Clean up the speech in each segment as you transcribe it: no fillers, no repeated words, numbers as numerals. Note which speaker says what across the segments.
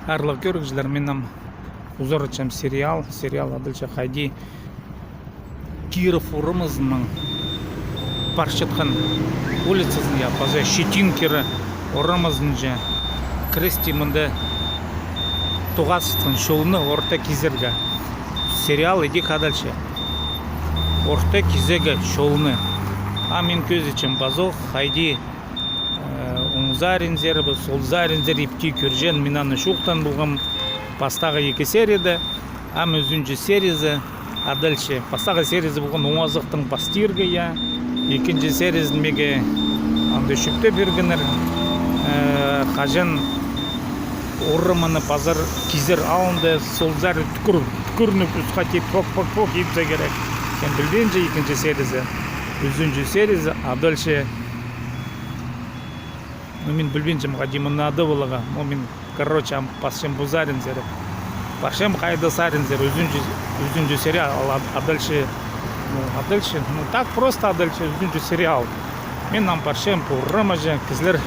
Speaker 1: Арлы көргізілер менің ұзарычам сериал адылча хайди Киров урымызның баршытқан улицасын я паза Щетинкері урымызның же крести мында туғастың шолыны орта кезерге сериал иди кадальше орта кезеге шолыны а мен көзічім базо хайди Уңзаринзер, Солзаринзер ипти көржен минаны шуқтан бұлғым пастағы 2 серияда, ам өзінші сериясы, а дальше пастағы сериясы бұлған оңазықтың пастирге я, 2 сериясын меге аңды шүпті бергенер, қажан орыманы пазар кизер алынды, Солзар түкірініп үсқа теп пок епсе керек. Кен білбенже 2 сериясы, өзінші сериясы, а дальше мен білбенжім ғадимын нады болыға, мен короче пасшым бұзаринзер, пашым қайды саринзер, өзінші сериал, а дальше, так просто, а дальше өзінші сериал. Мен нам пашым пұррама жа, кізлер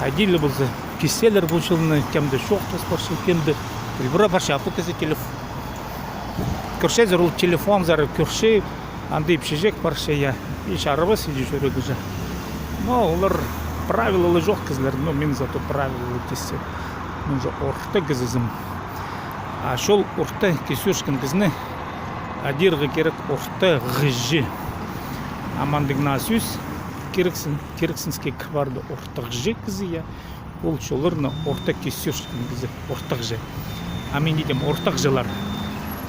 Speaker 1: қайдилі бұзы, кеселер бұшылыны, кемді шоқтыз пашы, кемді, үлбіра пашы, апы кізі телефон. Көршезер ол телефон зары, көрше, аңды епшежек паршы, я, еш арыба сиди жүрегі жа. Но олар правилалы жоқ кізлер, но мен зато правилалы кесе. Мен же орта кізізім. А шол орта кесешкін кізні адирғы керек орта ғыжы. Амандығына сөз керексінске кварды орта ғыжы кізі я. Ол шолырны орта кесешкін кізі орта ғыжы. А мен дейдем орта ғыжылар.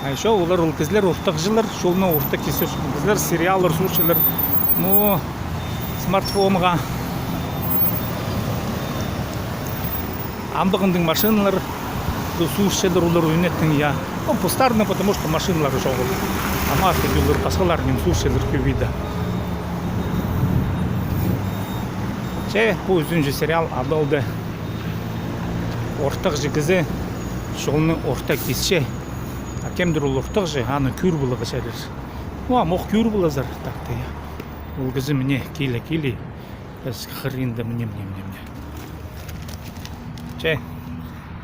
Speaker 1: А еще олар ол кізлер орта ғыжылар, шолына орта кесешкін кізлер, сериалар, сушилер. Ну, смартфонға Амдығындың машиналар, сушилер олар ойнеттің я. Он пустарны, потому что машиналар жоғыл. Ама автомобилер қасқалар мен сушилер көбейді. Бұл үзінші сериал адалды. Ортақ жігізі шолыны ортақ кесше. Акемдір ол ортақ жы, аны күр бұлығы шәрір. Моқ күр бұлызар тақты я. Ол кізі міне кейлі. Біз қырынды міне.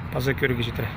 Speaker 1: Паза көрігі жетірі.